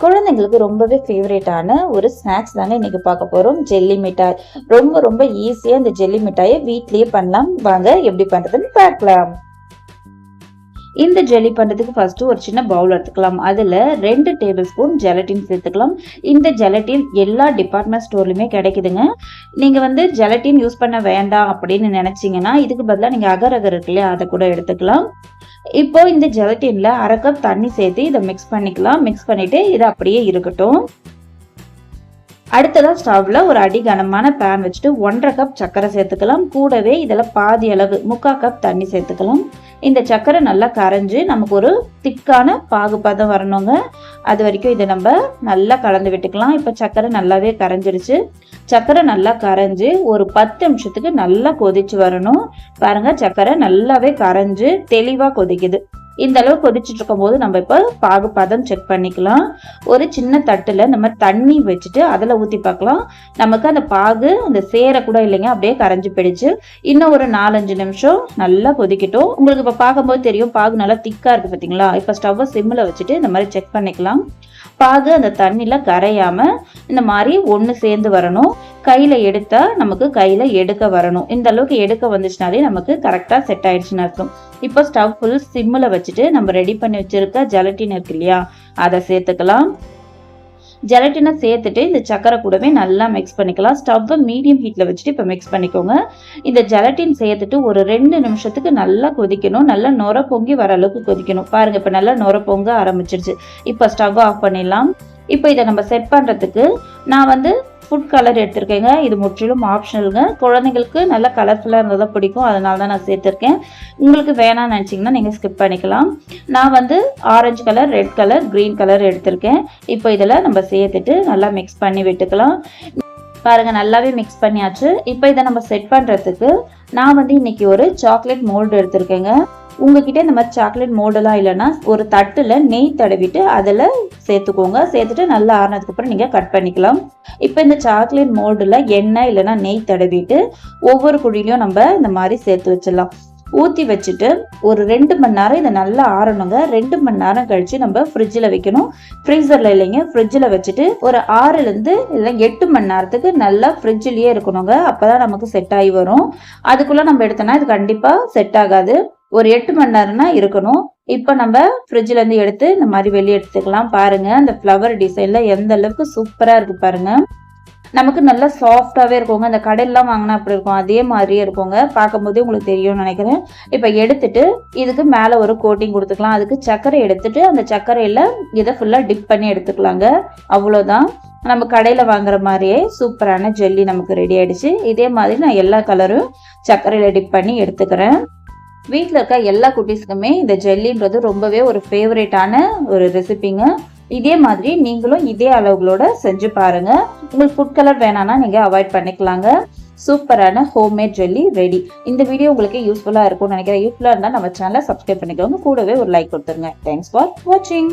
குழந்தைங்களுக்கு ரொம்பவே ஃபேவரேட்டான ஒரு ஸ்நாக்ஸ் தாங்க இன்னைக்கு பார்க்க போறோம். ஜெல்லி மிட்டாய். ரொம்ப ரொம்ப ஈஸியா இந்த ஜெல்லி மிட்டாயை வீட்லயே பண்ணலாம். வாங்க எப்படி பண்றதுன்னு பார்க்கலாம். இந்த ஜெல்லி பண்றதுக்கு ஃபர்ஸ்ட் ஒரு சின்ன பவுல் எடுத்துக்கலாம். அதுல 2 டேபிள் ஸ்பூன் ஜெலட்டின் சேர்த்துக்கலாம். இந்த ஜெலட்டின் எல்லா டிபார்ட்மெண்ட் ஸ்டோர்லயுமே கிடைக்குதுங்க. நீங்க ஜெலட்டின் யூஸ் பண்ண வேண்டாம் அப்படின்னு நினைச்சீங்கன்னா இதுக்கு பதிலா நீங்க அகர் அகர் இருக்கு இல்லையா, அதை கூட எடுத்துக்கலாம். இப்போ இந்த ஜெலட்டின்ல 1/2 கப் தண்ணி சேர்த்து இதை மிக்ஸ் பண்ணிக்கலாம். மிக்ஸ் பண்ணிட்டு இது அப்படியே இருக்கட்டும். அடுத்ததா ஸ்டவ்ல ஒரு அடி கனமான பேன் வச்சுட்டு 1/2 கப் சர்க்கரை சேர்த்துக்கலாம். கூடவே இதுல பாதி அளவு 3/4 கப் தண்ணி சேர்த்துக்கலாம். இந்த சர்க்கரை நல்லா கரைஞ்சு நமக்கு ஒரு திக்கான பாகுபதம் வரணுங்க. அது வரைக்கும் இதை நம்ம நல்லா கலந்து விட்டுக்கலாம். இப்ப சர்க்கரை நல்லாவே கரைஞ்சிருச்சு. சர்க்கரை நல்லா கரைஞ்சு ஒரு 10 நிமிஷத்துக்கு நல்லா கொதிச்சு வரணும். பாருங்க, சர்க்கரை நல்லாவே கரைஞ்சு தெளிவா கொதிக்குது. இந்த அளவு கொதிச்சுட்டு இருக்கும் போது நம்ம இப்ப பாகுபதம் செக் பண்ணிக்கலாம். ஒரு சின்ன தட்டுல நம்ம தண்ணி வச்சுட்டு அதுல ஊத்தி பார்க்கலாம். நமக்கு அந்த பாகு அந்த சேர கூட இல்லைங்க, அப்படியே கரைஞ்சு போயிடுச்சு. இன்னும் ஒரு 4-5 நிமிஷம் நல்லா கொதிக்கட்டும். உங்களுக்கு இப்ப பார்க்கும்போது தெரியும் பாகு நல்லா திக்கா இருக்கு பாத்தீங்களா. இப்ப ஸ்டவ்வை சிம்ல வச்சுட்டு இந்த மாதிரி செக் பண்ணிக்கலாம். பாகு அந்த தண்ணில கரையாம இந்த மாதிரி ஒண்ணு சேர்ந்து வரணும். கையில எடுத்தா நமக்கு கையில எடுக்க வரணும். இந்த அளவுக்கு எடுக்க வந்துச்சுனாலே நமக்கு கரெக்டா செட் ஆயிடுச்சுன்னு அர்த்தம். இப்போ ஸ்டவ் ஃபுல் சிம்ல வச்சுட்டு நம்ம ரெடி பண்ணி வச்சிருக்க ஜெலட்டின் இருக்கு இல்லையா, அதை சேர்த்துக்கலாம். ஜெலட்டினை சேர்த்துட்டு இந்த சக்கரை கூடவே நல்லா மிக்ஸ் பண்ணிக்கலாம். ஸ்டவ்வை மீடியம் ஹீட்ல வச்சுட்டு இப்போ மிக்ஸ் பண்ணிக்கோங்க. இந்த ஜெலட்டின் சேர்த்துட்டு ஒரு 2 நிமிஷத்துக்கு நல்லா கொதிக்கணும். நல்லா நுர பொங்கி வர அளவுக்கு கொதிக்கணும். பாருங்க, இப்போ நல்லா நுர பொங்க ஆரம்பிச்சிருச்சு. இப்போ ஸ்டவ் ஆஃப் பண்ணிடலாம். இப்போ இதை நம்ம செட் பண்றதுக்கு நான் ஃபுட் கலர் எடுத்திருக்கேங்க. இது முற்றிலும் ஆப்ஷனலுங்க. குழந்தைங்களுக்கு நல்லா கலர்ஃபுல்லாக இருந்தால் தான் பிடிக்கும், அதனால தான் நான் சேர்த்துருக்கேன். உங்களுக்கு வேணாம்னு நினச்சிங்கன்னா நீங்கள் ஸ்கிப் பண்ணிக்கலாம். நான் orange colour, red colour, green colour எடுத்திருக்கேன். இப்போ இதில் நம்ம சேர்த்துட்டு நல்லா மிக்ஸ் பண்ணி விட்டுக்கலாம். பாருங்க, நல்லாவே மிக்ஸ் பண்ணியாச்சு. இப்போ இதை நம்ம செட் பண்ணுறதுக்கு நான் இன்னைக்கு ஒரு சாக்லேட் மோல்டு எடுத்திருக்கேங்க. உங்ககிட்ட இந்த மாதிரி சாக்லேட் மோல்டெல்லாம் இல்லைன்னா ஒரு தட்டுல நெய் தடவிட்டு அதில் சேர்த்துக்கோங்க. சேர்த்துட்டு நல்லா ஆறினதுக்கு அப்புறம் நீங்க கட் பண்ணிக்கலாம். இப்போ இந்த சாக்லேட் மோல்டுல எண்ணெய் இல்லைன்னா நெய் தடவிட்டு ஒவ்வொரு குழியிலையும் நம்ம இந்த மாதிரி சேர்த்து வச்சிடலாம். ஊற்றி வச்சுட்டு ஒரு 2 மணி நேரம் இதை நல்லா ஆறணுங்க. 2 மணி நேரம் கழிச்சு நம்ம ஃப்ரிட்ஜில் வைக்கணும். ஃப்ரீசரில் இல்லைங்க, ஃப்ரிட்ஜில் வச்சுட்டு ஒரு 6லேருந்து இல்லை 8 மணி நேரத்துக்கு நல்லா ஃப்ரிட்ஜிலேயே இருக்கணுங்க. அப்போதான் நமக்கு செட் ஆகி வரும். அதுக்குள்ளே நம்ம எடுத்தோம்னா இது கண்டிப்பாக செட் ஆகாது. ஒரு 8 மணி நேரம்னா இருக்கணும். இப்போ நம்ம ஃப்ரிட்ஜ்ல இருந்து எடுத்து இந்த மாதிரி வெளியே எடுத்துக்கலாம். பாருங்க, அந்த ஃப்ளவர் டிசைன்ல எந்த அளவுக்கு சூப்பரா இருக்கு பாருங்க. நமக்கு நல்லா சாஃப்டாவே இருக்குங்க. அந்த கடையெல்லாம் வாங்கினா அப்படி இருக்கும், அதே மாதிரியே இருக்குங்க. பார்க்கும் போதே உங்களுக்கு தெரியும்னு நினைக்கிறேன். இப்போ எடுத்துட்டு இதுக்கு மேல ஒரு கோட்டிங் கொடுத்துக்கலாம். அதுக்கு சர்க்கரை எடுத்துட்டு அந்த சர்க்கரையில இதை ஃபுல்லா டிப் பண்ணி எடுத்துக்கலாங்க. அவ்வளோதான். நம்ம கடையில வாங்குற மாதிரியே சூப்பரான ஜெல்லி நமக்கு ரெடி ஆயிடுச்சு. இதே மாதிரி நான் எல்லா கலரும் சர்க்கரையில டிப் பண்ணி எடுத்துக்கிறேன். வீட்டில் இருக்க எல்லா குட்டீஸ்க்குமே இந்த ஜெல்லின்றது ரொம்பவே ஒரு ஃபேவரேட்டான ஒரு ரெசிபிங்க. இதே மாதிரி நீங்களும் இதே அளவுகளோட செஞ்சு பாருங்க. உங்களுக்கு ஃபுட் கலர் வேணாம்னா நீங்க அவாய்ட் பண்ணிக்கலாங்க. சூப்பரான ஹோம்மேட் ஜெல்லி ரெடி. இந்த வீடியோ உங்களுக்கு யூஸ்ஃபுல்லா இருக்கும்னு நினைக்கிறேன். யூஸ்ஃபுல்லா இருந்தால் நம்ம சேனலை சப்ஸ்கிரைப் பண்ணிக்கோங்க. கூடவே ஒரு லைக் கொடுத்துருங்க. தேங்க்ஸ் ஃபார் வாட்சிங்.